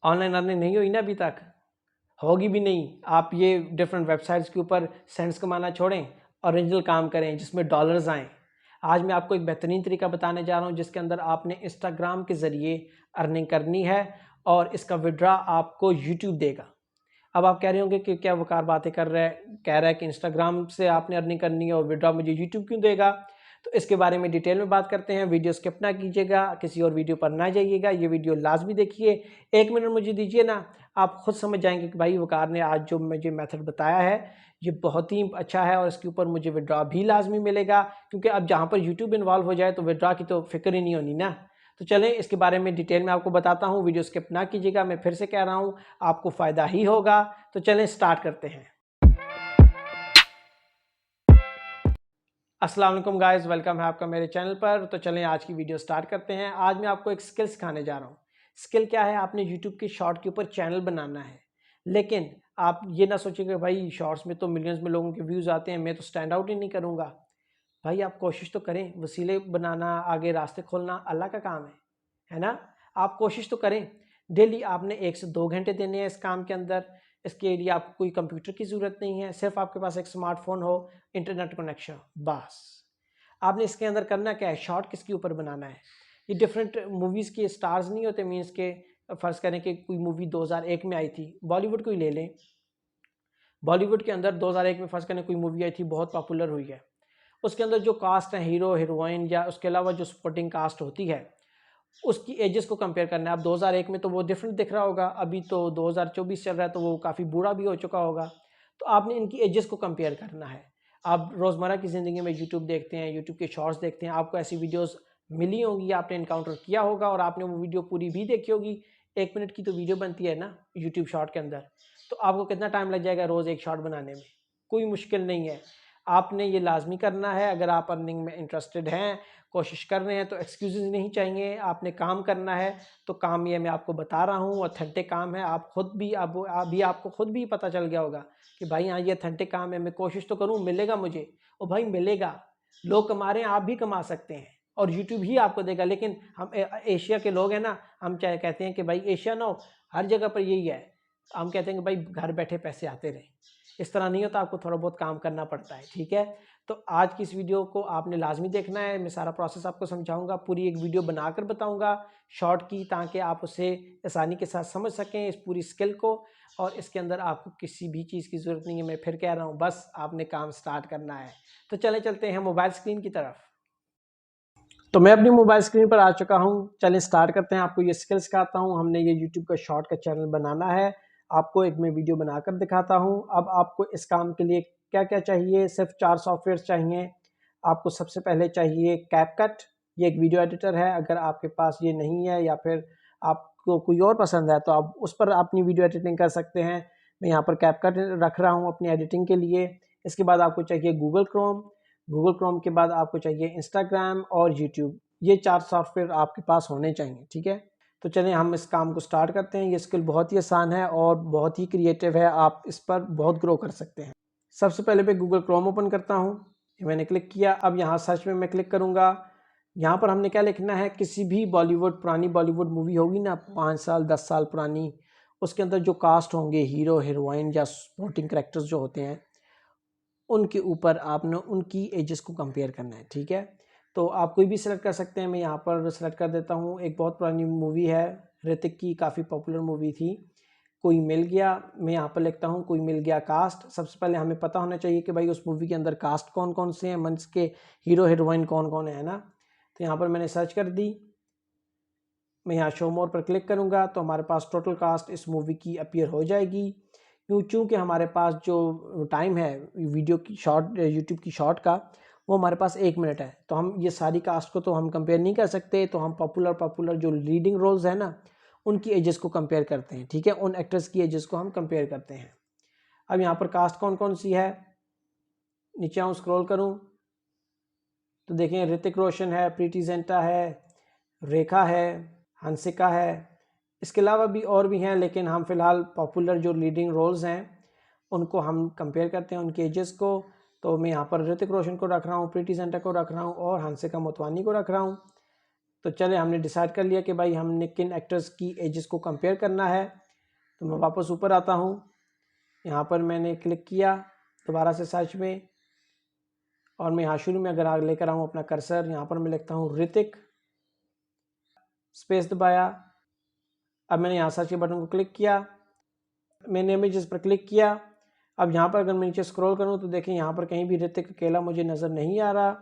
Online earning नहीं हुई ना अभी तक, होगी भी नहीं। आप ये डिफरेंट वेबसाइट्स के ऊपर सेंट्स कमाना छोड़ें, ओरिजिनल काम करें जिसमें डॉलर्स आएँ। आज मैं आपको एक बेहतरीन तरीका बताने जा रहा हूँ जिसके अंदर आपने इंस्टाग्राम के ज़रिए अर्निंग करनी है और इसका विड्रा आपको यूट्यूब देगा। अब आप कह रहे होंगे कि क्या वकार बातें कह रहा है कि इंस्टाग्राम से आपने अर्निंग करनी है और विड्रा मुझे यूट्यूब क्यों देगा। तो इसके बारे में डिटेल में बात करते हैं। वीडियो स्किप ना कीजिएगा, किसी और वीडियो पर ना जाइएगा, ये वीडियो लाजमी देखिए। 1 मिनट मुझे दीजिए ना, आप खुद समझ जाएंगे कि भाई वकार ने आज जो मुझे मेथड बताया है ये बहुत ही अच्छा है और इसके ऊपर मुझे विड्रा भी लाजमी मिलेगा, क्योंकि अब जहाँ पर यूट्यूब इन्वॉल्व हो जाए तो विड्रा की तो फिक्र ही नहीं होनी ना। तो चलें इसके बारे में डिटेल में आपको बताता हूँ, वीडियो स्किप ना कीजिएगा। मैं फिर से कह रहा हूँ आपको फ़ायदा ही होगा। तो चलें स्टार्ट करते हैं। अस्सलाम वालेकुम गाइस, वेलकम है आपका मेरे चैनल पर। तो चलें आज की वीडियो स्टार्ट करते हैं। आज मैं आपको एक स्किल सिखाने जा रहा हूँ। स्किल क्या है, आपने यूट्यूब के शॉर्ट के ऊपर चैनल बनाना है, लेकिन आप ये ना सोचें कि भाई शॉर्ट्स में तो मिलियंस में लोगों के व्यूज़ आते हैं, मैं तो स्टैंड आउट ही नहीं करूँगा। भाई आप कोशिश तो करें, वसीले बनाना, आगे रास्ते खोलना अल्लाह का काम है ना। आप कोशिश तो करें। डेली आपने 1 से 2 घंटे देने हैं इस काम के अंदर। इसके लिए आपको कोई कंप्यूटर की ज़रूरत नहीं है, सिर्फ आपके पास एक स्मार्टफोन हो, इंटरनेट कनेक्शन, बस। आपने इसके अंदर करना क्या है, शॉर्ट किसके ऊपर बनाना है। ये डिफरेंट मूवीज़ के स्टार्स नहीं होते, मीन्स के फ़र्ज़ करें कि कोई मूवी 2001 में आई थी, बॉलीवुड को ही ले लें। बॉलीवुड के अंदर 2001 में फ़र्ज़ करें कोई मूवी आई थी, बहुत पॉपुलर हुई है। उसके अंदर जो कास्ट है, हीरो हीरोइन या उसके अलावा जो सपोर्टिंग कास्ट होती है, उसकी एजेस को कंपेयर करना है। अब 2001 में तो वो डिफरेंट दिख रहा होगा, अभी तो 2024 चल रहा है तो वो काफ़ी बूढ़ा भी हो चुका होगा। तो आपने इनकी एजेस को कंपेयर करना है। आप रोज़मर्रा की ज़िंदगी में यूट्यूब देखते हैं, यूट्यूब के शॉर्ट्स देखते हैं, आपको ऐसी वीडियोस मिली होंगी, आपने इनकाउंटर किया होगा और आपने वो वीडियो पूरी भी देखी होगी। 1 मिनट की तो वीडियो बनती है ना यूट्यूब शॉर्ट के अंदर। तो आपको कितना टाइम लग जाएगा रोज़ एक शॉर्ट बनाने में? कोई मुश्किल नहीं है। आपने ये लाजमी करना है। अगर आप अर्निंग में इंटरेस्टेड हैं, कोशिश कर रहे हैं, तो एक्सक्यूज़ेज़ नहीं चाहिए। आपने काम करना है। तो काम ये मैं आपको बता रहा हूँ, ऑथेंटिक काम है। आप खुद भी अब अभी आपको खुद भी पता चल गया होगा कि भाई हाँ, ये ऑथेंटिक काम है। मैं कोशिश तो करूँ, मिलेगा मुझे। और भाई मिलेगा, लोग कमा रहे हैं, आप भी कमा सकते हैं और यूट्यूब ही आपको देगा। लेकिन हम एशिया के लोग हैं ना, हम चाहे कहते हैं कि भाई एशिया ना हो, हर जगह पर यही है। हम कहते हैं कि भाई घर बैठे पैसे आते रहे। इस तरह नहीं होता, आपको थोड़ा बहुत काम करना पड़ता है, ठीक है। तो आज की इस वीडियो को आपने लाजमी देखना है। मैं सारा प्रोसेस आपको समझाऊंगा, पूरी एक वीडियो बनाकर बताऊंगा शॉर्ट की, ताकि आप उसे आसानी के साथ समझ सकें इस पूरी स्किल को। और इसके अंदर आपको किसी भी चीज़ की ज़रूरत नहीं है, मैं फिर कह रहा हूँ, बस आपने काम स्टार्ट करना है। तो चलते हैं मोबाइल स्क्रीन की तरफ। तो मैं अपनी मोबाइल स्क्रीन पर आ चुका हूँ। चलें स्टार्ट करते हैं। आपको ये स्किल सिखाता हूँ। हमने ये यूट्यूब का शॉर्ट का चैनल बनाना है। आपको एक मैं वीडियो बनाकर दिखाता हूँ। अब आपको इस काम के लिए क्या क्या चाहिए, सिर्फ 4 सॉफ्टवेयर चाहिए। आपको सबसे पहले चाहिए कैपकट, ये एक वीडियो एडिटर है। अगर आपके पास ये नहीं है या फिर आपको कोई और पसंद है तो आप उस पर अपनी वीडियो एडिटिंग कर सकते हैं। मैं यहाँ पर कैपकट रख रहा हूँ अपनी एडिटिंग के लिए। इसके बाद आपको चाहिए गूगल क्रोम। गूगल क्रोम के बाद आपको चाहिए इंस्टाग्राम और यूट्यूब। ये 4 सॉफ्टवेयर आपके पास होने चाहिए, ठीक है। तो चलें हम इस काम को स्टार्ट करते हैं। ये स्किल बहुत ही आसान है और बहुत ही क्रिएटिव है, आप इस पर बहुत ग्रो कर सकते हैं। सबसे पहले मैं गूगल क्रोम ओपन करता हूँ। मैंने क्लिक किया। अब यहाँ सर्च में मैं क्लिक करूँगा। यहाँ पर हमने क्या लिखना है, किसी भी बॉलीवुड, पुरानी बॉलीवुड मूवी होगी ना, 5 साल 10 साल पुरानी, उसके अंदर जो कास्ट होंगे, हीरो हीरोइन या सपोर्टिंग करेक्टर्स जो होते हैं, उनके ऊपर आपने उनकी एजेस को कंपेयर करना है, ठीक है। तो आप कोई भी सिलेक्ट कर सकते हैं। मैं यहाँ पर सिलेक्ट कर देता हूँ। एक बहुत पुरानी मूवी है ऋतिक की, काफ़ी पॉपुलर मूवी थी, कोई मिल गया। मैं यहाँ पर लिखता हूँ कोई मिल गया कास्ट। सबसे पहले हमें पता होना चाहिए कि भाई उस मूवी के अंदर कास्ट कौन कौन से हैं, मंच के हीरो हीरोइन कौन कौन है ना। तो यहाँ पर मैंने सर्च कर दी। मैं यहाँ शो मोर पर क्लिक करूँगा तो हमारे पास टोटल कास्ट इस मूवी की अपीयर हो जाएगी। चूँकि हमारे पास जो टाइम है वीडियो की शॉर्ट, यूट्यूब की शॉर्ट का, वो हमारे पास 1 मिनट है, तो हम ये सारी कास्ट को तो हम कंपेयर नहीं कर सकते। तो हम पॉपुलर जो लीडिंग रोल्स हैं ना, उनकी एजेस को कंपेयर करते हैं, ठीक है। उन एक्टर्स की एजेस को हम कंपेयर करते हैं। अब यहाँ पर कास्ट कौन कौन सी है, नीचे आऊँ स्क्रॉल करूँ तो देखें ऋतिक रोशन है, प्रीति जिंटा है, रेखा है, हंसिका है। इसके अलावा भी और भी हैं, लेकिन हम फिलहाल पॉपुलर जो लीडिंग रोल्स हैं उनको हम कंपेयर करते हैं, उनके एजेस को। तो मैं यहाँ पर ऋतिक रोशन को रख रहा हूँ, प्रीति जिंटा को रख रहा हूँ और हंसिका मोटवानी को रख रहा हूँ। तो चले हमने डिसाइड कर लिया कि भाई हमने किन एक्टर्स की एजेस को कंपेयर करना है। तो मैं वापस ऊपर आता हूँ, यहाँ पर मैंने क्लिक किया दोबारा से सर्च में, और मैं यहाँ शुरू में अगर आगे लेकर आऊँ अपना कर्सर, यहाँ पर मैं लिखता हूँ ऋतिक, स्पेस दबाया। अब मैंने यहाँ सर्च के बटन को क्लिक किया, मैंने इमेजेस पर क्लिक किया। अब यहाँ पर अगर मैं नीचे स्क्रॉल करूँ तो देखें यहाँ पर कहीं भी ऋतिक अकेला मुझे नज़र नहीं आ रहा,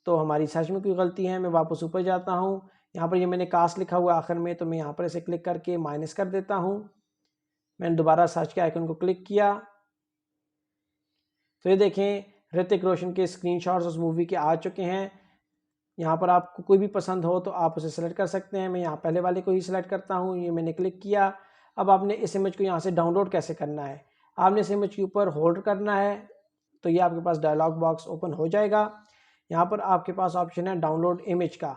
तो हमारी सर्च में कोई गलती है। मैं वापस ऊपर जाता हूँ, यहाँ पर ये मैंने कास्ट लिखा हुआ आखिर में, तो मैं यहाँ पर इसे क्लिक करके माइनस कर देता हूँ। मैंने दोबारा सर्च के आइकन को क्लिक किया, तो ये देखें ऋतिक रोशन के स्क्रीनशॉट्स उस मूवी के आ चुके हैं। यहाँ पर आपको कोई भी पसंद हो तो आप उसे सेलेक्ट कर सकते हैं। मैं यहाँ पहले वाले को ही सिलेक्ट करता हूँ, ये मैंने क्लिक किया। अब आपने इस इमेज को यहाँ से डाउनलोड कैसे करना है, आपने इस इमेज के ऊपर होल्ड करना है, तो ये आपके पास डायलॉग बॉक्स ओपन हो जाएगा। यहाँ पर आपके पास ऑप्शन है डाउनलोड इमेज का,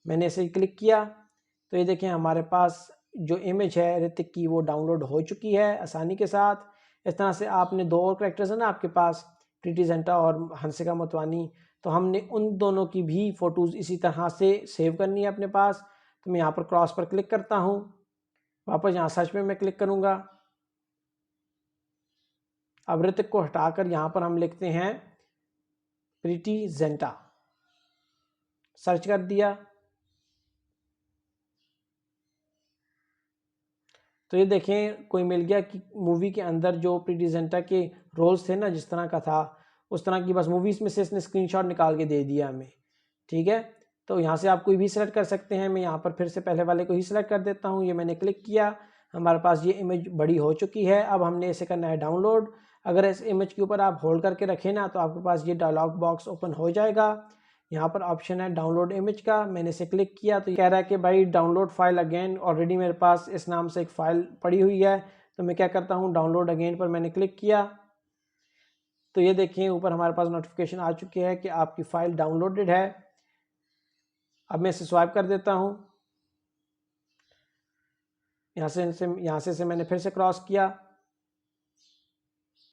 मैंने इसे क्लिक किया, तो ये देखें हमारे पास जो इमेज है ऋतिक की वो डाउनलोड हो चुकी है आसानी के साथ। इस तरह से आपने दो और करेक्टर्स हैं ना आपके पास, प्रीति जिंटा और हंसिका मोटवानी, तो हमने उन दोनों की भी फ़ोटोज़ इसी तरह से सेव करनी है अपने पास। तो मैं यहाँ पर क्रॉस पर क्लिक करता हूँ, वापस यहाँ सर्च में मैं क्लिक करूँगा। अब ऋतिक को हटाकर यहाँ पर हम लिखते हैं प्रीति जिंटा, सर्च कर दिया, तो ये देखें कोई मिल गया कि मूवी के अंदर जो प्रीति जिंटा के रोल्स थे ना जिस तरह का था उस तरह की, बस मूवीज़ में से इसने स्क्रीनशॉट निकाल के दे दिया हमें। ठीक है, तो यहाँ से आप कोई भी सिलेक्ट कर सकते हैं। मैं यहाँ पर फिर से पहले वाले को ही सिलेक्ट कर देता हूँ, ये मैंने क्लिक किया, हमारे पास ये इमेज बड़ी हो चुकी है। अब हमने इसे करना है डाउनलोड। अगर इस इमेज के ऊपर आप होल्ड करके रखें ना तो आपके पास ये डायलॉग बॉक्स ओपन हो जाएगा। यहाँ पर ऑप्शन है डाउनलोड इमेज का, मैंने इसे क्लिक किया तो कह रहा है कि भाई डाउनलोड फाइल अगेन, ऑलरेडी मेरे पास इस नाम से एक फ़ाइल पड़ी हुई है। तो मैं क्या करता हूँ, डाउनलोड अगेन पर मैंने क्लिक किया, तो ये देखिए ऊपर हमारे पास नोटिफिकेशन आ चुकी है कि आपकी फ़ाइल डाउनलोडेड है। अब मैं इसे स्वाइप कर देता हूँ, यहाँ से मैंने फिर से क्रॉस किया।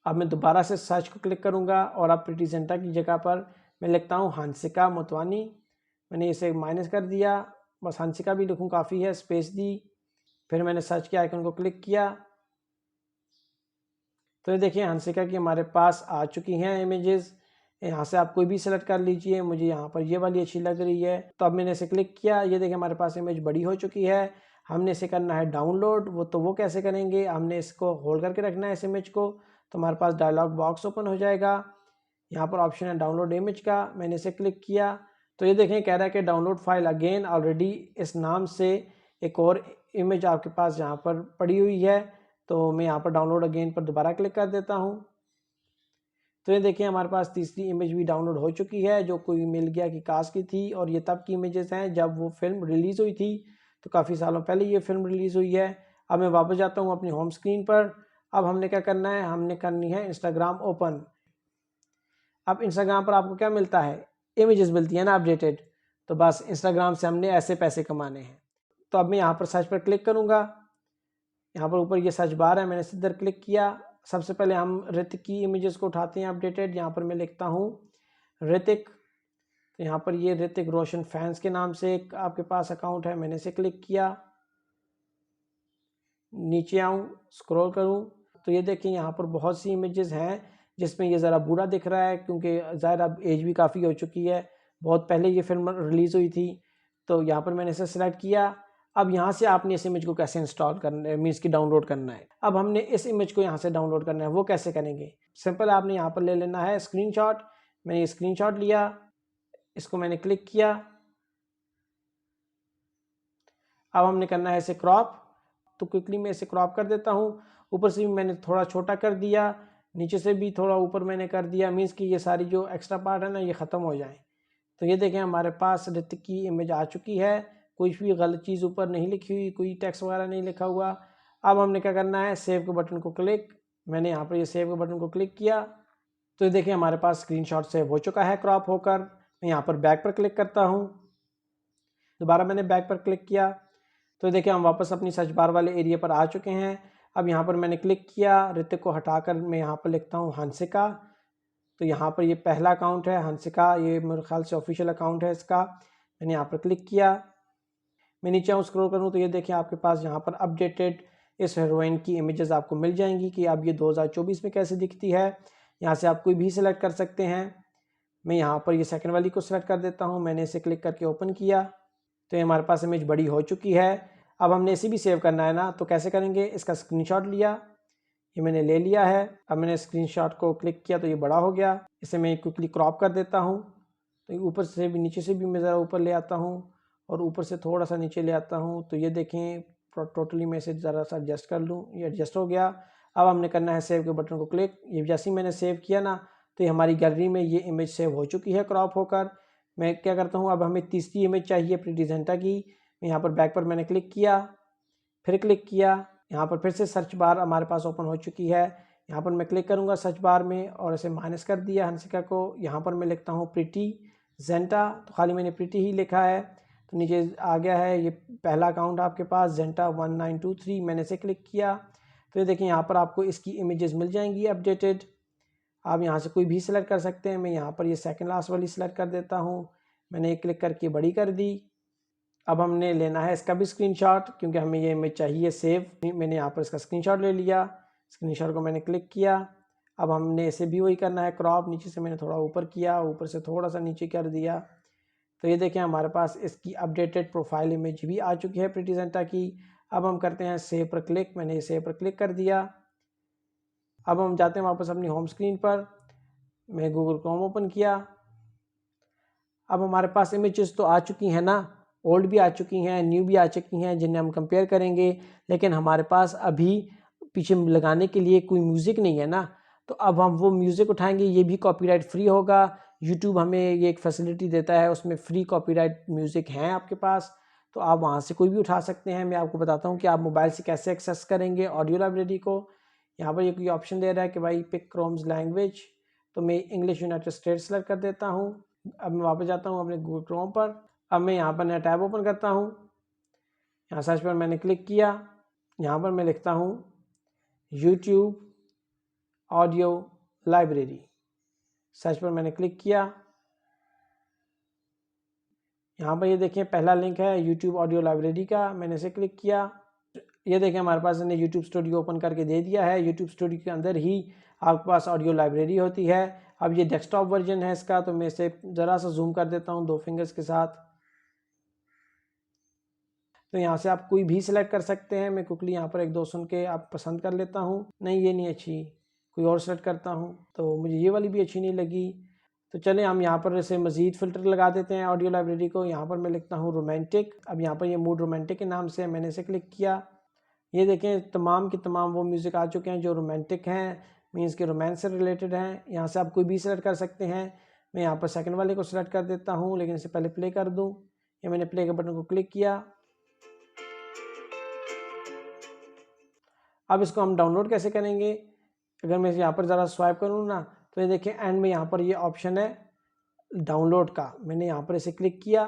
अब मैं दोबारा से सर्च को क्लिक करूँगा और अब प्रीति जिंटा की जगह पर मैं लिखता हूँ हंसिका मोटवानी, मैंने इसे माइनस कर दिया, बस हंसिका भी लिखूँ काफ़ी है, स्पेस दी, फिर मैंने सर्च के आइकन को क्लिक किया, तो ये देखिए हंसिका की हमारे पास आ चुकी हैं इमेजेस। यहाँ से आप कोई भी सिलेक्ट कर लीजिए, मुझे यहाँ पर ये वाली अच्छी लग रही है, तो अब मैंने इसे क्लिक किया, ये देखिए हमारे पास इमेज बड़ी हो चुकी है। हमने इसे करना है डाउनलोड, वो कैसे करेंगे, हमने इसको होल्ड करके रखना है इस इमेज को, तो हमारे पास डायलॉग बॉक्स ओपन हो जाएगा। यहाँ पर ऑप्शन है डाउनलोड इमेज का, मैंने इसे क्लिक किया, तो ये देखें कह रहा है कि डाउनलोड फाइल अगेन, ऑलरेडी इस नाम से एक और इमेज आपके पास यहाँ पर पड़ी हुई है। तो मैं यहाँ पर डाउनलोड अगेन पर दोबारा क्लिक कर देता हूँ, तो ये देखिए हमारे पास तीसरी इमेज भी डाउनलोड हो चुकी है जो कोई मिल गया कि कास्ट की थी, और ये तब की इमेजेस हैं जब वो फिल्म रिलीज़ हुई थी, तो काफ़ी सालों पहले ये फिल्म रिलीज़ हुई है। अब मैं वापस जाता हूँ अपनी होम स्क्रीन पर। अब हमने क्या करना है, हमने करनी है इंस्टाग्राम ओपन। अब इंस्टाग्राम पर आपको क्या मिलता है, इमेजेस मिलती है ना अपडेटेड, तो बस इंस्टाग्राम से हमने ऐसे पैसे कमाने हैं। तो अब मैं यहाँ पर सर्च पर क्लिक करूँगा, यहाँ पर ऊपर ये सर्च बार है, मैंने इधर क्लिक किया। सबसे पहले हम ऋतिक की इमेजेस को उठाते हैं अपडेटेड, यहाँ पर मैं लिखता हूँ ऋतिक, तो यहाँ पर ये ऋतिक रोशन फैंस के नाम से एक आपके पास अकाउंट है, मैंने इसे क्लिक किया, नीचे आऊँ स्क्रॉल करूँ तो ये देखें यहाँ पर बहुत सी इमेजेस हैं जिसमें ये ज़रा बुरा दिख रहा है क्योंकि ज़ाहिर अब एज भी काफ़ी हो चुकी है, बहुत पहले ये फिल्म रिलीज़ हुई थी। तो यहाँ पर मैंने इसे सेलेक्ट किया। अब यहाँ से आपने इस इमेज को कैसे इंस्टॉल करना है, मीन्स की डाउनलोड करना है। अब हमने इस इमेज को यहाँ से डाउनलोड करना है, वो कैसे करेंगे, सिंपल आपने यहाँ पर ले लेना है स्क्रीनशॉट। मैंने ये स्क्रीनशॉट लिया, इसको मैंने क्लिक किया, अब हमने करना है इसे क्रॉप, तो क्विकली मैं इसे क्रॉप कर देता हूँ। ऊपर से भी मैंने थोड़ा छोटा कर दिया, नीचे से भी थोड़ा ऊपर मैंने कर दिया, मीन्स कि ये सारी जो एक्स्ट्रा पार्ट है ना ये ख़त्म हो जाए। तो ये देखें हमारे पास ऋतिक की इमेज आ चुकी है, कोई भी गलत चीज़ ऊपर नहीं लिखी हुई, कोई टेक्स्ट वगैरह नहीं लिखा हुआ। अब हमने क्या करना है, सेव के बटन को क्लिक, मैंने यहाँ पर ये सेव के बटन को क्लिक किया, तो ये देखें हमारे पास स्क्रीनशॉट सेव हो चुका है क्रॉप होकर। मैं यहाँ पर बैक पर क्लिक करता हूँ, दोबारा मैंने बैक पर क्लिक किया, तो देखिए हम वापस अपनी सर्च बार वाले एरिया पर आ चुके हैं। अब यहाँ पर मैंने क्लिक किया, ऋतिक को हटाकर मैं यहाँ पर लिखता हूँ हंसिका, तो यहाँ पर ये पहला अकाउंट है हंसिका, ये मेरे ख्याल से ऑफिशियल अकाउंट है इसका, मैंने यहाँ पर क्लिक किया। मैं नीचे आऊँ स्क्रॉल करूँ तो ये देखिए आपके पास यहाँ पर अपडेटेड इस हीरोइन की इमेजेस आपको मिल जाएंगी कि अब ये 2024 में कैसे दिखती है। यहाँ से आप कोई भी सिलेक्ट कर सकते हैं। मैं यहाँ पर ये सेकंड वाली को सिलेक्ट कर देता हूँ। मैंने इसे क्लिक करके ओपन किया तो ये हमारे पास इमेज बड़ी हो चुकी है। अब हमने इसे भी सेव करना है ना, तो कैसे करेंगे, इसका स्क्रीनशॉट लिया, ये मैंने ले लिया है। अब मैंने स्क्रीनशॉट को क्लिक किया तो ये बड़ा हो गया। इसे मैं क्विकली क्रॉप कर देता हूँ। तो ऊपर से भी नीचे से भी मैं ज़रा ऊपर ले आता हूँ और ऊपर से थोड़ा सा नीचे ले आता हूँ। तो ये देखें टोटली मैं इसे ज़रा सा एडजस्ट कर लूँ, ये एडजस्ट हो गया। अब हमने करना है सेव के बटन को क्लिक। ये जैसे ही मैंने सेव किया ना, तो ये हमारी गैलरी में ये इमेज सेव हो चुकी है क्रॉप होकर। मैं क्या करता हूँ, अब हमें तीसरी इमेज चाहिए प्रीति जिंटा की। यहाँ पर बैक पर मैंने क्लिक किया, फिर क्लिक किया, यहाँ पर फिर से सर्च बार हमारे पास ओपन हो चुकी है। यहाँ पर मैं क्लिक करूँगा सर्च बार में और इसे माइनस कर दिया हंसिका को। यहाँ पर मैं लिखता हूँ प्रीति जेंटा, तो खाली मैंने प्रीति ही लिखा है तो नीचे आ गया है ये पहला अकाउंट आपके पास जेंटा 1923। मैंने इसे क्लिक किया तो ये देखिए यहाँ पर आपको इसकी इमेजेस मिल जाएंगी अपडेटेड। आप यहाँ से कोई भी सिलेक्ट कर सकते हैं। मैं यहाँ पर ये सेकंड लास्ट वाली सिलेक्ट कर देता हूँ। मैंने एक क्लिक करके बड़ी कर दी। अब हमने लेना है इसका भी स्क्रीनशॉट क्योंकि हमें ये इमेज चाहिए सेव। मैंने यहाँ पर इसका स्क्रीनशॉट ले लिया। स्क्रीनशॉट को मैंने क्लिक किया। अब हमने इसे भी वही करना है क्रॉप। नीचे से मैंने थोड़ा ऊपर किया, ऊपर से थोड़ा सा नीचे कर दिया। तो ये देखें हमारे पास इसकी अपडेटेड प्रोफाइल इमेज भी आ चुकी है प्रीति जिंटा की। अब हम करते हैं सेव पर क्लिक। मैंने सेव पर क्लिक कर दिया। अब हम जाते हैं वापस अपनी होम स्क्रीन पर। मैं गूगल क्रोम ओपन किया। अब हमारे पास इमेजेस तो आ चुकी हैं ना, ओल्ड भी आ चुकी हैं, न्यू भी आ चुकी हैं, जिन्हें हम कंपेयर करेंगे। लेकिन हमारे पास अभी पीछे लगाने के लिए कोई म्यूज़िक नहीं है ना, तो अब हम वो म्यूज़िक उठाएंगे। ये भी कॉपीराइट फ्री होगा। यूट्यूब हमें ये एक फैसिलिटी देता है, उसमें फ्री कॉपीराइट म्यूज़िक हैं आपके पास, तो आप वहाँ से कोई भी उठा सकते हैं। मैं आपको बताता हूँ कि आप मोबाइल से कैसे एक्सेस करेंगे ऑडियो लाइब्रेरी को। यहाँ पर ये कोई ऑप्शन दे रहा है कि भाई पिक क्रोम्स लैंग्वेज, तो मैं इंग्लिश यूनाइटेड स्टेट्स सेलेक्ट कर देता हूँ। अब मैं वापस जाता हूँ अपने गूगल क्रोम पर। अब मैं यहाँ पर नया टैब ओपन करता हूँ। यहाँ सर्च पर मैंने क्लिक किया। यहाँ पर मैं लिखता हूँ यूट्यूब ऑडियो लाइब्रेरी। सर्च पर मैंने क्लिक किया। यहाँ पर ये देखें पहला लिंक है यूट्यूब ऑडियो लाइब्रेरी का। मैंने इसे क्लिक किया। ये देखें हमारे पास ने यूट्यूब स्टूडियो ओपन करके दे दिया है। यूट्यूब स्टूडियो के अंदर ही आपके पास ऑडियो लाइब्रेरी होती है। अब ये डेस्कटॉप वर्जन है इसका, तो मैं इसे ज़रा सा जूम कर देता हूँ 2 फिंगर्स के साथ। तो यहाँ से आप कोई भी सिलेक्ट कर सकते हैं। मैं क्विकली यहाँ पर एक दो सुन के आप पसंद कर लेता हूँ। नहीं ये नहीं अच्छी, कोई और सेलेक्ट करता हूँ। तो मुझे ये वाली भी अच्छी नहीं लगी। तो चलें हम यहाँ पर इसे मज़ीद फ़िल्टर लगा देते हैं ऑडियो लाइब्रेरी को। यहाँ पर मैं लिखता हूँ रोमांटिक। अब यहाँ पर ये मूड रोमांटिक के नाम से मैंने इसे क्लिक किया। ये देखें तमाम की तमाम वो म्यूज़िक आ चुके हैं जो रोमांटिक हैं, मीन्स के रोमांस से रिलेटेड हैं। यहाँ से आप कोई भी सिलेक्ट कर सकते हैं। मैं यहाँ पर सेकंड वाले को सिलेक्ट कर देता हूँ, लेकिन इससे पहले प्ले कर दूँ। ये मैंने प्ले के बटन को क्लिक किया। अब इसको हम डाउनलोड कैसे करेंगे, अगर मैं यहाँ पर ज़रा स्वाइप करूँ ना, तो ये देखें एंड में यहाँ पर ये ऑप्शन है डाउनलोड का। मैंने यहाँ पर इसे क्लिक किया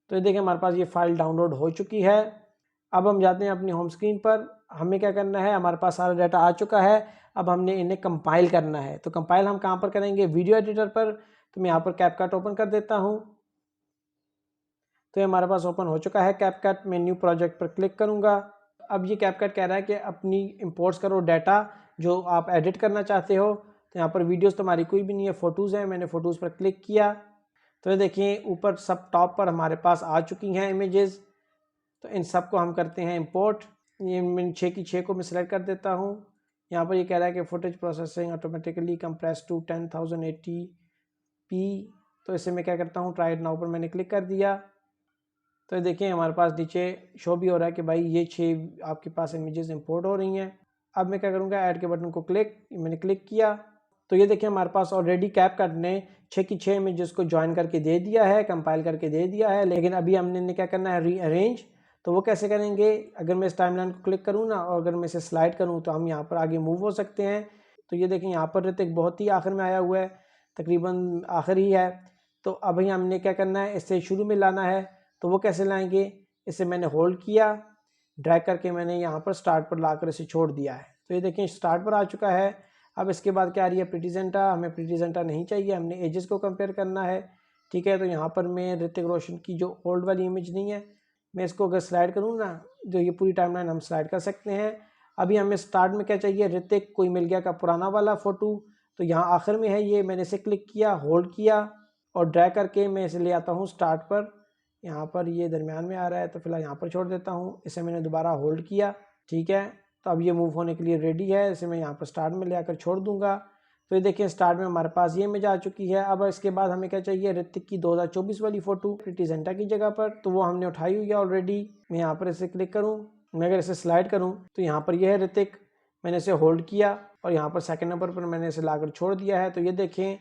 तो ये देखें हमारे पास ये फ़ाइल डाउनलोड हो चुकी है। अब हम जाते हैं अपनी होम स्क्रीन पर। हमें क्या करना है, हमारे पास सारा डाटा आ चुका है। अब हमने इन्हें कंपाइल करना है। तो कंपाइल हम कहाँ पर करेंगे, वीडियो एडिटर पर। तो मैं यहाँ पर कैपकट ओपन कर देता हूँ। तो ये हमारे पास ओपन हो चुका है कैपकट। मैं न्यू प्रोजेक्ट पर क्लिक करूँगा। अब ये कैपकट कह रहा है कि अपनी इंपोर्ट्स करो डाटा जो आप एडिट करना चाहते हो। तो यहाँ पर वीडियोस तो हमारी कोई भी नहीं है, फ़ोटोज़ हैं। मैंने फ़ोटोज़ पर क्लिक किया तो ये देखिए ऊपर सब टॉप पर हमारे पास आ चुकी हैं इमेजेस। तो इन सब को हम करते हैं इंपोर्ट। ये मैं 6 की 6 को मैं सिलेक्ट कर देता हूँ। यहाँ पर ये कह रहा है कि footage processing automatically compress to 1080p। तो इसे मैं क्या करता हूँ, ट्राई इट नाउ पर मैंने क्लिक कर दिया। तो ये देखिए हमारे पास नीचे शो भी हो रहा है कि भाई ये 6 आपके पास इमेजेस इंपोर्ट हो रही हैं। अब मैं क्या करूँगा, ऐड के बटन को मैंने क्लिक किया। तो ये देखिए हमारे पास ऑलरेडी कैपकट ने 6 की 6 इमेजेस को ज्वाइन करके दे दिया है, कंपाइल करके दे दिया है। लेकिन अभी हमने क्या करना है, रीअरेंज। तो वो कैसे करेंगे, अगर मैं इस टाइमलाइन को क्लिक करूँ ना और अगर मैं इसे स्लाइड करूँ तो हम यहाँ पर आगे मूव हो सकते हैं। तो ये देखें यहाँ पर ऋतिक बहुत ही आखिर में आया हुआ है, तकरीबन आखिर ही है। तो अभी हमने क्या करना है, इससे शुरू में लाना है। तो वो कैसे लाएंगे, इसे मैंने होल्ड किया, ड्रैग करके मैंने यहाँ पर स्टार्ट पर लाकर इसे छोड़ दिया है। तो ये देखें स्टार्ट पर आ चुका है। अब इसके बाद क्या आ रही है, प्रीति जिंटा। हमें प्रीति जिंटा नहीं चाहिए, हमने एजेस को कंपेयर करना है। ठीक है, तो यहाँ पर मैं ऋतिक रोशन की जो ओल्ड वाली इमेज नहीं है मैं इसको अगर स्लाइड करूँ ना, जो ये पूरी टाइमलाइन हम स्लाइड कर सकते हैं। अभी हमें स्टार्ट में क्या चाहिए, ऋतिक कोई मिल गया का पुराना वाला फ़ोटो, तो यहाँ आखिर में है ये, मैंने इसे क्लिक किया, होल्ड किया और ड्रैग करके मैं इसे ले आता हूँ स्टार्ट पर। यहाँ पर ये दरमियान में आ रहा है तो फिलहाल यहाँ पर छोड़ देता हूँ। इसे मैंने दोबारा होल्ड किया, ठीक है। तो अब ये मूव होने के लिए रेडी है। इसे मैं यहाँ पर स्टार्ट में ले आकर छोड़ दूँगा। तो ये देखिए स्टार्ट में हमारे पास ये इमेज आ चुकी है। अब इसके बाद हमें क्या चाहिए, ऋतिक की 2024 वाली फ़ोटो प्रीति जिंटा की जगह पर, तो वो हमने उठाई हुई है ऑलरेडी। मैं यहाँ पर इसे क्लिक करूँ, मैं अगर इसे स्लाइड करूँ तो यहाँ पर यह है ऋतिक। मैंने इसे होल्ड किया और यहाँ पर सेकंड नंबर पर मैंने इसे लाकर छोड़ दिया है। तो ये देखें,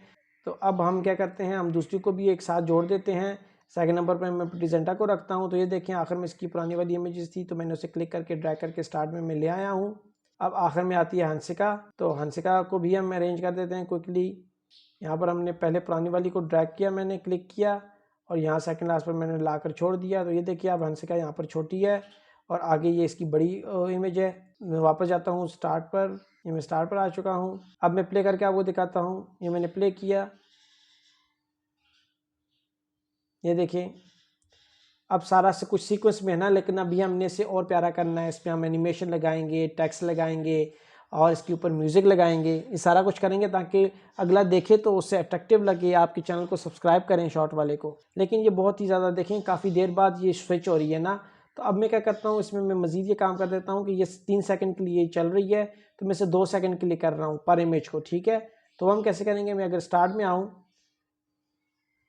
तो अब हम क्या करते हैं, हम दूसरी को भी एक साथ जोड़ देते हैं। सेकंड नंबर पर मैं प्रीति जिंटा को रखता हूँ। तो ये देखें आखिर में इसकी पुरानी वाली इमेजेस थी, तो मैंने उसे क्लिक करके ड्रैग करके स्टार्ट में मैं ले आया हूँ। अब आखिर में आती है हंसिका, तो हंसिका को भी हम अरेंज कर देते हैं क्विकली। यहाँ पर हमने पहले पुरानी वाली को ड्रैग किया, मैंने क्लिक किया और यहाँ सेकंड लास्ट पर मैंने लाकर छोड़ दिया। तो ये देखिए अब हंसिका यहाँ पर छोटी है और आगे ये इसकी बड़ी इमेज है। मैं वापस जाता हूँ स्टार्ट पर, ये मैं स्टार्ट पर आ चुका हूँ। अब मैं प्ले करके आपको दिखाता हूँ। ये मैंने प्ले किया, ये देखिए अब सारा से कुछ सीक्वेंस में है ना, लेकिन अभी हमने इसे और प्यारा करना है। इसमें हम एनिमेशन लगाएंगे, टेक्स्ट लगाएंगे और इसके ऊपर म्यूज़िक लगाएंगे। ये सारा कुछ करेंगे ताकि अगला देखे तो उससे अट्रैक्टिव लगे, आपके चैनल को सब्सक्राइब करें शॉर्ट वाले को। लेकिन ये बहुत ही ज़्यादा देखें काफ़ी देर बाद ये स्विच हो रही है ना, तो अब मैं क्या करता हूँ, इसमें मैं मज़ीद ये काम कर देता हूँ कि ये 3 सेकंड के लिए चल रही है, तो मैं इसे 2 सेकंड के लिए कर रहा हूँ पर इमेज को, ठीक है। तो हम कैसे करेंगे, मैं अगर स्टार्ट में आऊँ,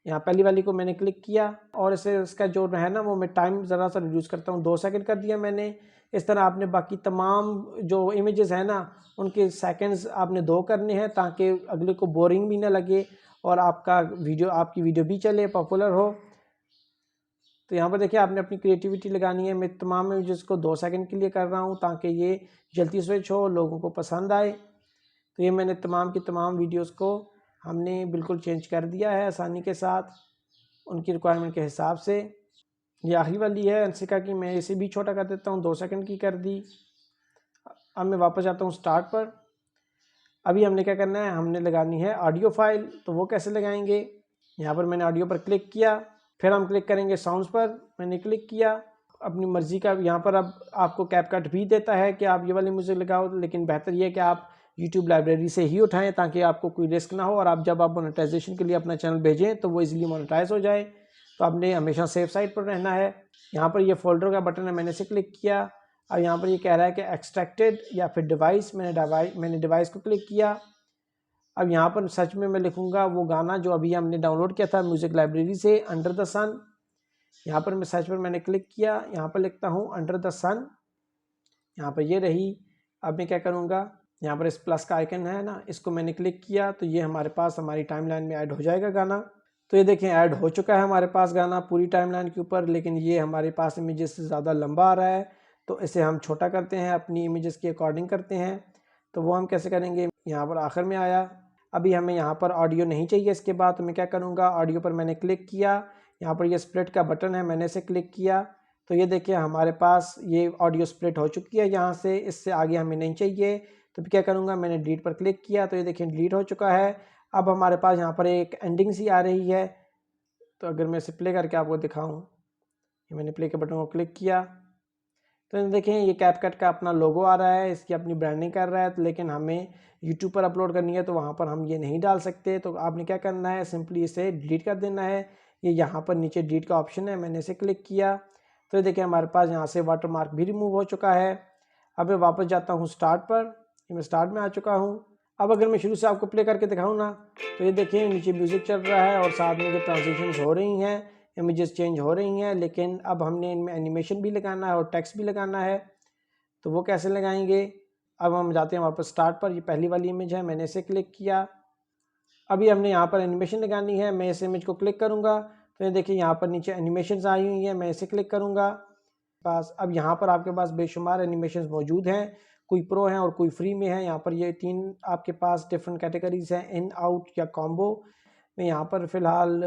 यहाँ पहली वाली को मैंने क्लिक किया और इसे इसका जो है ना वो मैं टाइम ज़रा सा रिड्यूस करता हूँ, 2 सेकंड कर दिया मैंने। इस तरह आपने बाकी तमाम जो इमेजेस हैं ना उनके सेकंड्स आपने 2 करने हैं ताकि अगले को बोरिंग भी ना लगे और आपकी वीडियो भी चले, पॉपुलर हो। तो यहाँ पर देखिए आपने अपनी क्रिएटिविटी लगानी है। मैं तमाम इमेजेस को 2 सेकंड के लिए कर रहा हूँ ताकि ये जल्दी स्विच हो, लोगों को पसंद आए। तो ये मैंने तमाम की तमाम वीडियोस को हमने बिल्कुल चेंज कर दिया है आसानी के साथ, उनकी रिक्वायरमेंट के हिसाब से। ये आखिरी वाली है हंसिका की, मैं इसे भी छोटा कर देता हूँ, 2 सेकंड की कर दी। अब मैं वापस जाता हूँ स्टार्ट पर। अभी हमने क्या करना है, हमने लगानी है ऑडियो फाइल। तो वो कैसे लगाएंगे, यहाँ पर मैंने ऑडियो पर क्लिक किया, फिर हम क्लिक करेंगे साउंड्स पर, मैंने क्लिक किया अपनी मर्ज़ी का। यहाँ पर अब आपको कैपकट भी देता है कि आप ये वाली म्यूज़िक लगाओ, लेकिन बेहतर ये है कि आप यूट्यूब लाइब्रेरी से ही उठाएं ताकि आपको कोई रिस्क ना हो और आप जब आप मोनेटाइजेशन के लिए अपना चैनल भेजें तो वो इजीली मोनेटाइज हो जाए। तो आपने हमेशा सेफ साइड पर रहना है। यहाँ पर ये फोल्डर का बटन है, मैंने इसे क्लिक किया। अब यहाँ पर ये कह रहा है कि एक्सट्रैक्टेड या फिर डिवाइस, मैंने डिवाइस को क्लिक किया। अब यहाँ पर सर्च में मैं लिखूँगा वो गाना जो अभी हमने डाउनलोड किया था म्यूज़िक लाइब्रेरी से, अंडर द सन। यहाँ पर मैं सर्च पर मैंने क्लिक किया, यहाँ पर लिखता हूँ अंडर द सन, यहाँ पर ये रही। अब मैं क्या करूँगा, यहाँ पर इस प्लस का आइकन है ना, इसको मैंने क्लिक किया तो ये हमारे पास हमारी टाइमलाइन में ऐड हो जाएगा गाना। तो ये देखें ऐड हो चुका है हमारे पास गाना पूरी टाइमलाइन के ऊपर, लेकिन ये हमारे पास इमेजेस से ज़्यादा लंबा आ रहा है। तो इसे हम छोटा करते हैं, अपनी इमेजेस के अकॉर्डिंग करते हैं। तो वो हम कैसे करेंगे, यहाँ पर आखिर में आया। अभी हमें यहाँ पर ऑडियो नहीं चाहिए इसके बाद, तो मैं क्या करूँगा, ऑडियो पर मैंने क्लिक किया, यहाँ पर ये स्प्लिट का बटन है, मैंने इसे क्लिक किया। तो ये देखिए हमारे पास ये ऑडियो स्प्लिट हो चुकी है यहाँ से, इससे आगे हमें नहीं चाहिए। तो क्या करूँगा, मैंने डिलीट पर क्लिक किया, तो ये देखिए डिलीट हो चुका है। अब हमारे पास यहाँ पर एक एंडिंग सी आ रही है। तो अगर मैं इसे प्ले करके आपको दिखाऊँ, ये मैंने प्ले के बटन को क्लिक किया तो देखें ये कैपकट का अपना लोगो आ रहा है, इसकी अपनी ब्रांडिंग कर रहा है। तो लेकिन हमें यूट्यूब पर अपलोड करनी है तो वहाँ पर हम ये नहीं डाल सकते। तो आपने क्या करना है, सिंपली इसे डिलीट कर देना है। ये यहाँ पर नीचे डिलीट का ऑप्शन है, मैंने इसे क्लिक किया तो देखिए हमारे पास यहाँ से वाटरमार्क भी रिमूव हो चुका है। अब मैं वापस जाता हूँ स्टार्ट पर, ये मैं स्टार्ट में आ चुका हूँ। अब अगर मैं शुरू से आपको प्ले करके दिखाऊँ ना, तो ये देखिए नीचे म्यूज़िक चल रहा है और साथ में जो ट्रांजिशंस हो रही हैं, इमेजेस चेंज हो रही हैं। लेकिन अब हमने इनमें एनिमेशन भी लगाना है और टेक्स्ट भी लगाना है। तो वो कैसे लगाएंगे, अब हम जाते हैं वापस स्टार्ट पर। ये पहली वाली इमेज है, मैंने इसे क्लिक किया। अभी हमने यहाँ पर एनिमेशन लगानी है, मैं इस इमेज को क्लिक करूँगा तो ये देखिए यहाँ पर नीचे एनिमेशंस आई हुई हैं, मैं इसे क्लिक करूँगा पास। अब यहाँ पर आपके पास बेशुमार एनिमेशंस मौजूद हैं, कोई प्रो हैं और कोई फ्री में है। यहाँ पर ये 3 आपके पास डिफरेंट कैटेगरीज हैं, इन, आउट या कॉम्बो। मैं यहाँ पर फ़िलहाल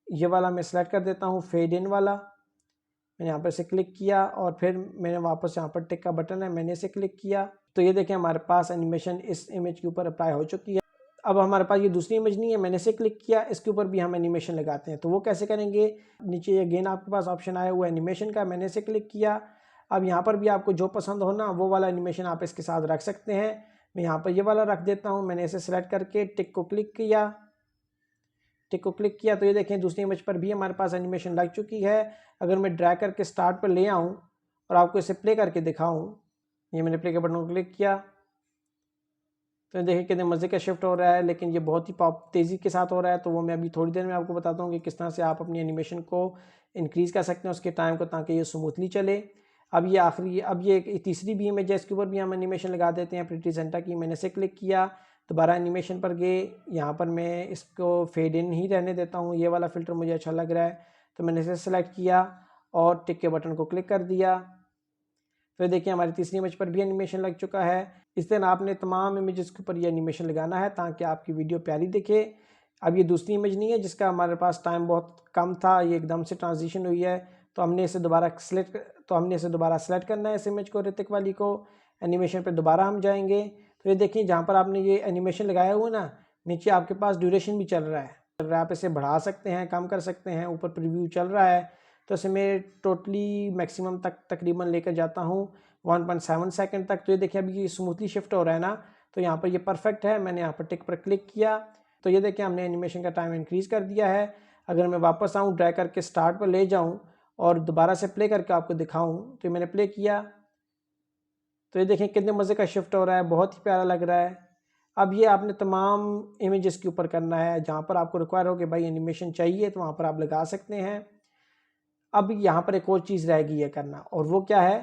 ये वाला मैं सेलेक्ट कर देता हूँ, फेड इन वाला। मैंने यहाँ पर इसे क्लिक किया और फिर मैंने वापस यहाँ पर टिक का बटन है, मैंने इसे क्लिक किया। तो ये देखें हमारे पास एनिमेशन इस इमेज के ऊपर अप्लाई हो चुकी है। अब हमारे पास ये दूसरी इमेज नहीं है, मैंने इसे क्लिक किया, इसके ऊपर भी हम एनिमेशन लगाते हैं। तो वो कैसे करेंगे, नीचे अगेन आपके पास ऑप्शन आया हुआ है एनिमेशन का, मैंने इसे क्लिक किया। अब यहाँ पर भी आपको जो पसंद हो ना वो वाला एनिमेशन आप इसके साथ रख सकते हैं। मैं यहाँ पर ये वाला रख देता हूँ। मैंने इसे सेलेक्ट करके टिक को क्लिक किया, टिक को क्लिक किया तो ये देखें दूसरी इमेज पर भी हमारे पास एनिमेशन लग चुकी है। अगर मैं ड्रैग करके स्टार्ट पर ले आऊँ और आपको इसे प्ले करके दिखाऊँ, ये मैंने प्ले के बटन को क्लिक किया तो देखिए कितने मज़े का शिफ्ट हो रहा है, लेकिन ये बहुत ही तेज़ी के साथ हो रहा है। तो वो मैं अभी थोड़ी देर में आपको बताता हूँ कि किस तरह से आप अपनी एनिमेशन को इंक्रीज़ कर सकते हैं उसके टाइम को, ताकि ये स्मूथली चले। अब ये आखिरी, अब ये तीसरी भी इमेज है, इसके ऊपर भी हम एनिमेशन लगा देते हैं प्रीटी ज़ेंटा की। मैंने इसे क्लिक किया, दोबारा एनिमेशन पर गए, यहाँ पर मैं इसको फेड इन ही रहने देता हूँ, ये वाला फ़िल्टर मुझे अच्छा लग रहा है। तो मैंने इसे सेलेक्ट किया और टिक के बटन को क्लिक कर दिया। फिर देखिए हमारी तीसरी इमेज पर भी एनिमेशन लग चुका है। इस तरह आपने तमाम इमेजेस के ऊपर ये एनिमेशन लगाना है ताकि आपकी वीडियो प्यारी दिखे। अब ये दूसरी इमेज नहीं है जिसका हमारे पास टाइम बहुत कम था, ये एकदम से ट्रांजिशन हुई है। तो हमने इसे दोबारा सेलेक्ट करना है इस इमेज को, ऋतिक वाली को। एनिमेशन पर दोबारा हम जाएंगे तो ये देखिए जहाँ पर आपने ये एनिमेशन लगाया हुआ ना, नीचे आपके पास ड्यूरेशन भी चल रहा है। आप इसे बढ़ा सकते हैं, कम कर सकते हैं, ऊपर प्रीव्यू चल रहा है। तो इसे मैं टोटली मैक्सिमम तक तकरीबन लेकर जाता हूँ 1.7 सेकंड तक। तो ये देखिए अभी ये स्मूथली शिफ्ट हो रहा है ना, तो यहाँ पर ये परफेक्ट है। मैंने यहाँ पर टिक पर क्लिक किया तो ये देखिए हमने एनिमेशन का टाइम इंक्रीज़ कर दिया है। अगर मैं वापस आऊँ, ड्रैग करके स्टार्ट पर ले जाऊँ और दोबारा से प्ले करके आपको दिखाऊँ, तो मैंने प्ले किया तो ये देखें कितने मज़े का शिफ्ट हो रहा है, बहुत ही प्यारा लग रहा है। अब ये आपने तमाम इमेजेस के ऊपर करना है, जहाँ पर आपको रिक्वायर हो कि भाई एनिमेशन चाहिए तो वहाँ पर आप लगा सकते हैं। अब यहाँ पर एक और चीज़ रहेगी ये करना, और वो क्या है,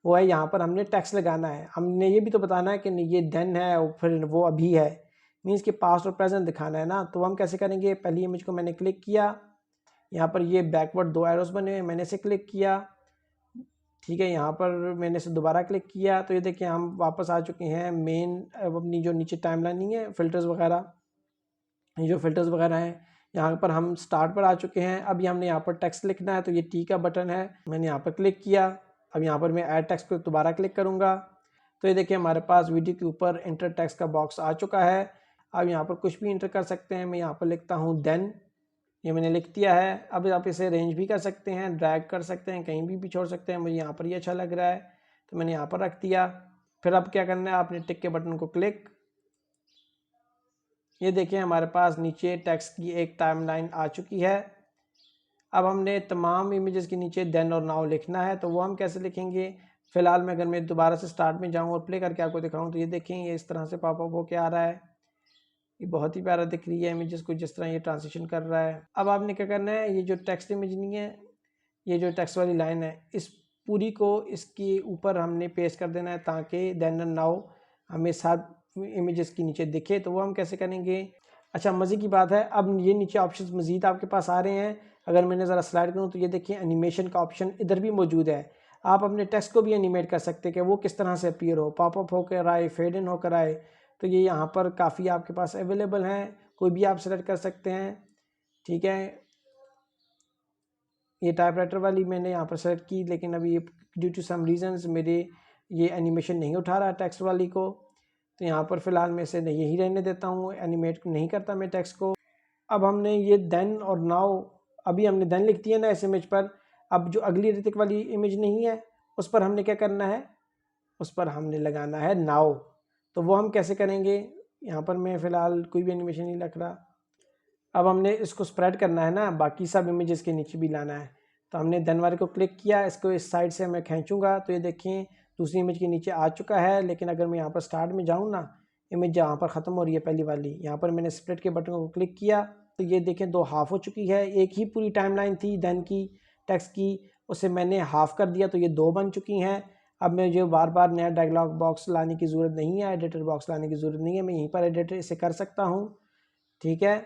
वो है यहाँ पर हमने टेक्स्ट लगाना है। हमने ये भी तो बताना है कि ये देन है और फिर वो अभी है, मीन्स कि पास्ट और प्रेजेंट दिखाना है ना। तो हम कैसे करेंगे, पहली इमेज को मैंने क्लिक किया, यहाँ पर ये बैकवर्ड 2 एरोस बने हुए, मैंने इसे क्लिक किया, ठीक है। यहाँ पर मैंने इसे दोबारा क्लिक किया तो ये देखिए हम वापस आ चुके हैं मेन अपनी जो नीचे टाइमलाइन नहीं है, फिल्टर्स वगैरह, ये जो फिल्टर्स वगैरह हैं, यहाँ पर हम स्टार्ट पर आ चुके हैं। अभी हमने यहाँ पर टेक्स्ट लिखना है तो ये टी का बटन है, मैंने यहाँ पर क्लिक किया। अब यहाँ पर मैं ऐड टेक्स्ट पर दोबारा क्लिक करूँगा तो ये देखिए हमारे पास वीडियो के ऊपर इंटर टेक्स्ट का बॉक्स आ चुका है। अब यहाँ पर कुछ भी इंटर कर सकते हैं। मैं यहाँ पर लिखता हूँ देन, ये मैंने लिख दिया है। अब आप इसे रेंज भी कर सकते हैं, ड्रैग कर सकते हैं, कहीं भी छोड़ सकते हैं। मुझे यहाँ पर ये अच्छा लग रहा है तो मैंने यहाँ पर रख दिया। फिर अब क्या करना है, आपने टिक के बटन को क्लिक, ये देखिए हमारे पास नीचे टेक्स्ट की एक टाइमलाइन आ चुकी है। अब हमने तमाम इमेजेस के नीचे देन और नाउ लिखना है, तो वो हम कैसे लिखेंगे। फिलहाल मैं अगर मैं दोबारा से स्टार्ट में जाऊँ और प्ले करके आपको दिखाऊँ तो ये देखें ये इस तरह से पॉपअप होके आ रहा है। ये बहुत ही प्यारा दिख रही है इमेजेस को, जिस तरह ये ट्रांजिशन कर रहा है। अब आपने क्या करना है, ये जो टेक्स्ट इमेज नहीं है, ये जो टेक्स्ट वाली लाइन है, इस पूरी को इसके ऊपर हमने पेस्ट कर देना है ताकि देन एंड नाउ हमें साथ इमेजेस के नीचे दिखे। तो वो हम कैसे करेंगे। अच्छा मज़े की बात है, अब ये नीचे ऑप्शंस मज़ीद आपके पास आ रहे हैं। अगर मैंने ज़रा स्लाइड करूँ तो ये देखिए एनिमेशन का ऑप्शन इधर भी मौजूद है। आप अपने टेक्स्ट को भी एनिमेट कर सकते हैं कि वो किस तरह से अपीयर हो, पॉपअप होकर आए, फेड इन होकर आए। तो ये यहाँ पर काफ़ी आपके पास अवेलेबल हैं, कोई भी आप सेलेक्ट कर सकते हैं, ठीक है। ये टाइपराइटर वाली मैंने यहाँ पर सेलेक्ट की, लेकिन अभी ये ड्यू टू सम रीजंस मेरे ये एनिमेशन नहीं उठा रहा टेक्स्ट वाली को। तो यहाँ पर फ़िलहाल मैं इसे यही रहने देता हूँ, एनिमेट नहीं करता मैं टेक्स्ट को। अब हमने ये देन और नाउ, अभी हमने देन लिख दिया ना इस इमेज पर। अब जो अगली ऋतिक वाली इमेज नहीं है उस पर हमने क्या करना है, उस पर हमने लगाना है नाउ। तो वो हम कैसे करेंगे, यहाँ पर मैं फ़िलहाल कोई भी एनिमेशन नहीं लग रहा। अब हमने इसको स्प्रेड करना है ना, बाकी सब इमेजेस के नीचे भी लाना है। तो हमने देन वाले को क्लिक किया, इसको इस साइड से मैं खींचूंगा तो ये देखें दूसरी इमेज के नीचे आ चुका है। लेकिन अगर मैं यहाँ पर स्टार्ट में जाऊँ ना, इमेज जहाँ पर ख़त्म हो रही है पहली वाली, यहाँ पर मैंने स्प्लिट के बटन को क्लिक किया तो ये देखें 2 हाफ हो चुकी है। एक ही पूरी टाइमलाइन थी देन की टेक्स्ट की, उसे मैंने हाफ कर दिया तो ये 2 बन चुकी हैं। अब मुझे बार बार नया डायलॉग बॉक्स लाने की ज़रूरत नहीं है, एडिटर बॉक्स लाने की ज़रूरत नहीं है, मैं यहीं पर एडिटर इसे कर सकता हूँ, ठीक है।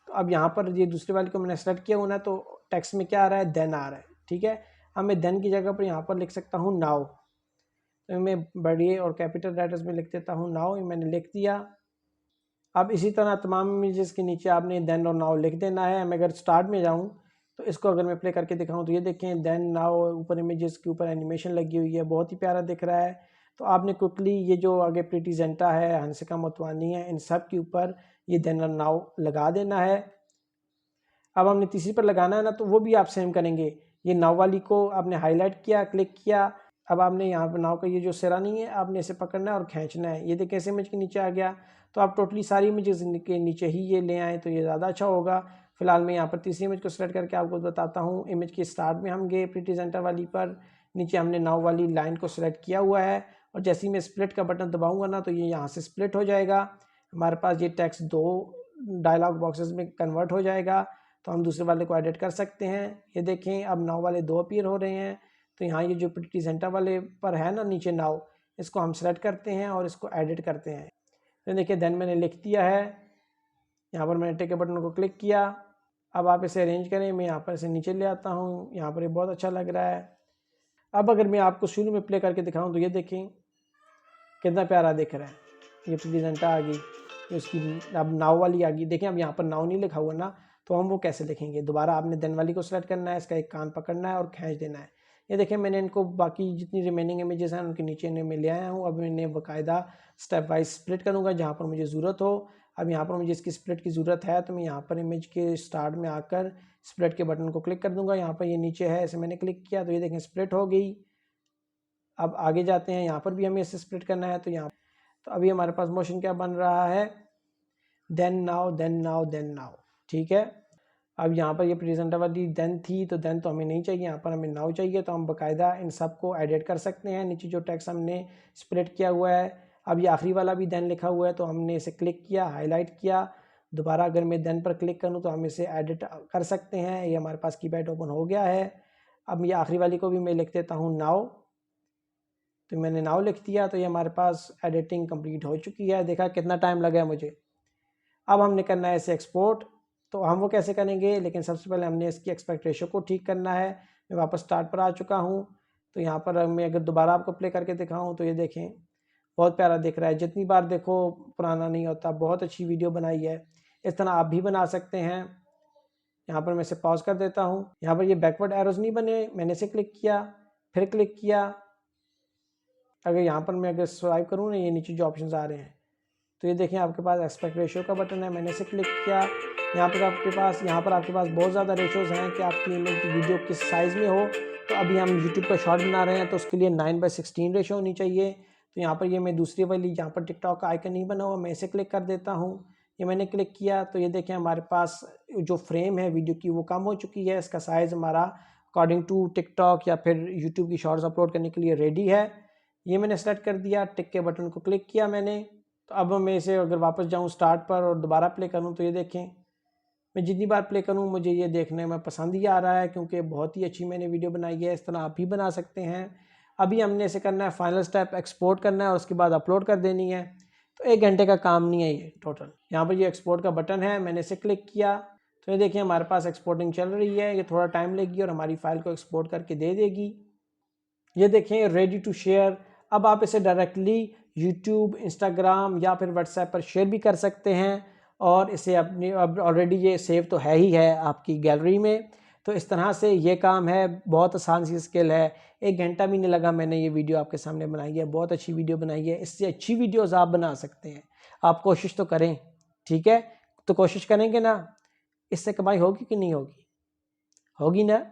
तो अब यहाँ पर ये दूसरे वाले को मैंने सेलेक्ट किया हुआ ना, तो टेक्स्ट में क्या आ रहा है, देन आ रहा है, ठीक है। अब मैं देन की जगह पर यहाँ पर लिख सकता हूँ नाउ। तो मैं बड़े और कैपिटल लेटर्स में लिख देता हूँ नाउ, ये मैंने लिख दिया। अब इसी तरह तमाम इमेजेस के नीचे आपने देन और नाउ लिख देना है। मैं अगर स्टार्ट में जाऊँ तो इसको अगर मैं प्ले करके दिखाऊँ तो ये देखें देन नाउ ऊपर इमेजेस के ऊपर एनिमेशन लगी हुई है, बहुत ही प्यारा दिख रहा है। तो आपने क्विकली ये जो आगे प्रीति जिंटा है, हंसिका मोटवानी है, इन सब के ऊपर ये देन और नाउ लगा देना है। अब हमने तीसरी पर लगाना है ना, तो वो भी आप सेम करेंगे। ये नाव वाली को आपने हाईलाइट किया, क्लिक किया। अब आपने यहाँ पर नाव का ये जो सिरा नहीं है, आपने इसे पकड़ना है और खींचना है। ये देखिए इस इमेज के नीचे आ गया। तो आप टोटली सारी इमेजेस के नीचे ही ये ले आएँ तो ये ज़्यादा अच्छा होगा। फिलहाल मैं यहाँ पर तीसरी इमेज को सेलेक्ट करके आपको बताता हूँ। इमेज के स्टार्ट में हम गए प्रीति जिंटा वाली पर, नीचे हमने नाव वाली लाइन को सिलेक्ट किया हुआ है और जैसे ही मैं स्प्लिट का बटन दबाऊंगा ना, तो ये यहाँ से स्प्लिट हो जाएगा। हमारे पास ये टेक्स्ट 2 डायलॉग बॉक्सेस में कन्वर्ट हो जाएगा। तो हम दूसरे वाले को एडिट कर सकते हैं। ये देखें अब नाव वाले 2 अपीयर हो रहे हैं। तो यहाँ ये जो प्रीति जिंटा वाले पर है ना नीचे नाव, इसको हम सेलेक्ट करते हैं और इसको एडिट करते हैं। तो देखिए देन मैंने लिख दिया है। यहाँ पर मैंने टिक के बटन को क्लिक किया। अब आप इसे अरेंज करें। मैं यहाँ पर इसे नीचे ले आता हूँ। यहाँ पर ये बहुत अच्छा लग रहा है। अब अगर मैं आपको शुरू में प्ले करके दिखाऊँ तो ये देखें कितना प्यारा दिख रहा है। ये प्रीति जिंटा आ गई, उसकी अब नाव वाली आ गई। देखें अब यहाँ पर नाव नहीं लिखा हुआ ना, तो हम वो कैसे लिखेंगे। दोबारा आपने देन वाली को सेलेक्ट करना है, इसका एक कान पकड़ना है और खींच देना है। ये देखें मैंने इनको बाकी जितनी रिमेनिंग इमेजेस हैं उनके नीचे मैं ले आया हूँ। अब मैंने बाकायदा स्टेप वाइज स्प्लिट करूँगा जहाँ पर मुझे ज़रूरत हो। अब यहाँ पर मुझे इसकी स्प्लिट की ज़रूरत है तो मैं यहाँ पर इमेज के स्टार्ट में आकर स्प्लिट के बटन को क्लिक कर दूँगा। यहाँ पर ये नीचे है, इसे मैंने क्लिक किया तो ये देखें स्प्लिट हो गई। अब आगे जाते हैं, यहाँ पर भी हमें इसे स्प्लिट करना है। तो अभी हमारे पास मोशन क्या बन रहा है, then now then now then now. ठीक है, अब यहाँ पर ये प्रीति जिंटा वाली देन थी, तो देन तो हमें नहीं चाहिए, यहाँ पर हमें नाउ चाहिए। तो हम बाकायदा इन सब को एडिट कर सकते हैं। नीचे जो टेक्स्ट हमने स्प्लिट किया हुआ है, अब ये आखिरी वाला भी देन लिखा हुआ है, तो हमने इसे क्लिक किया, हाईलाइट किया। दोबारा अगर मैं देन पर क्लिक करूँ तो हम इसे एडिट कर सकते हैं। ये हमारे पास कीपैड ओपन हो गया है। अब ये आखिरी वाली को भी मैं लिख देता हूँ नाउ। तो मैंने नाउ लिख दिया तो ये हमारे पास एडिटिंग कंप्लीट हो चुकी है। देखा कितना टाइम लगा मुझे। अब हमने करना है इसे एक्सपोर्ट। तो हम वो कैसे करेंगे, लेकिन सबसे पहले हमने इसकी एस्पेक्ट रेशियो को ठीक करना है। मैं वापस स्टार्ट पर आ चुका हूँ। तो यहाँ पर मैं अगर दोबारा आपको प्ले करके दिखाऊँ तो ये देखें बहुत प्यारा दिख रहा है। जितनी बार देखो पुराना नहीं होता। बहुत अच्छी वीडियो बनाई है। इस तरह आप भी बना सकते हैं। यहाँ पर मैं इसे पॉज कर देता हूँ। यहाँ पर ये बैकवर्ड एरोज नहीं बने, मैंने इसे क्लिक किया, फिर क्लिक किया। अगर यहाँ पर मैं अगर स्वाइप करूँ ना, ये नीचे जो ऑप्शन आ रहे हैं, तो ये देखें आपके पास एस्पेक्ट रेशियो का बटन है, मैंने इसे क्लिक किया। यहाँ पर आपके पास बहुत ज़्यादा रेशियोज़ हैं कि आपकी इमेज वीडियो किस साइज़ में हो। तो अभी हम यूट्यूब का शॉर्ट बना रहे हैं तो उसके लिए 9:16 रेशियो होनी चाहिए। तो यहाँ पर ये मैं दूसरी वाली, यहाँ पर टिकटॉक का आइकन नहीं बना हुआ, मैं इसे क्लिक कर देता हूँ। ये मैंने क्लिक किया तो ये देखें हमारे पास जो फ्रेम है वीडियो की वो कम हो चुकी है। इसका साइज़ हमारा अकॉर्डिंग टू टिकटॉक या फिर यूट्यूब की शॉर्ट्स अपलोड करने के लिए रेडी है। ये मैंने सेलेक्ट कर दिया, टिक के बटन को क्लिक किया मैंने। तो अब मैं इसे अगर वापस जाऊं स्टार्ट पर और दोबारा प्ले करूं तो ये देखें मैं जितनी बार प्ले करूं मुझे ये देखने में पसंद ही आ रहा है, क्योंकि बहुत ही अच्छी मैंने वीडियो बनाई है। इस तरह आप भी बना सकते हैं। अभी हमने इसे करना है फाइनल स्टेप, एक्सपोर्ट करना है और उसके बाद अपलोड कर देनी है। तो 1 घंटे का काम नहीं है ये टोटल। यहाँ पर ये एक्सपोर्ट का बटन है, मैंने इसे क्लिक किया तो ये देखिए हमारे पास एक्सपोर्टिंग चल रही है। ये थोड़ा टाइम लेगी और हमारी फाइल को एक्सपोर्ट करके दे देगी। ये देखें रेडी टू शेयर। अब आप इसे डायरेक्टली यूट्यूब, इंस्टाग्राम या फिर व्हाट्सएप पर शेयर भी कर सकते हैं और इसे अपनी अब ऑलरेडी ये सेव तो है ही है आपकी गैलरी में। तो इस तरह से ये काम है, बहुत आसान सी स्किल है। 1 घंटा भी नहीं लगा, मैंने ये वीडियो आपके सामने बनाई है। बहुत अच्छी वीडियो बनाई है। इससे अच्छी वीडियोस आप बना सकते हैं। आप कोशिश तो करें, ठीक है। तो कोशिश करेंगे ना, इससे कमाई होगी कि नहीं होगी? होगी ना।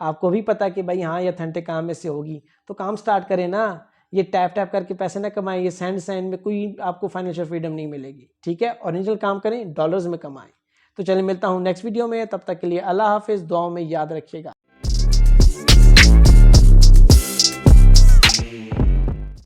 आपको भी पता कि भाई हाँ ये ऑथेंटिक काम इससे होगी, तो काम स्टार्ट करें ना। ये टैप टैप करके पैसे ना कमाएं, ये सेंड में कोई आपको फाइनेंशियल फ्रीडम नहीं मिलेगी, ठीक है। ओरिजिनल काम करें, डॉलर्स में कमाएं। तो चलिए मिलता हूँ नेक्स्ट वीडियो में, तब तक के लिए अल्लाह हाफिज़। दुआओं में याद रखिएगा।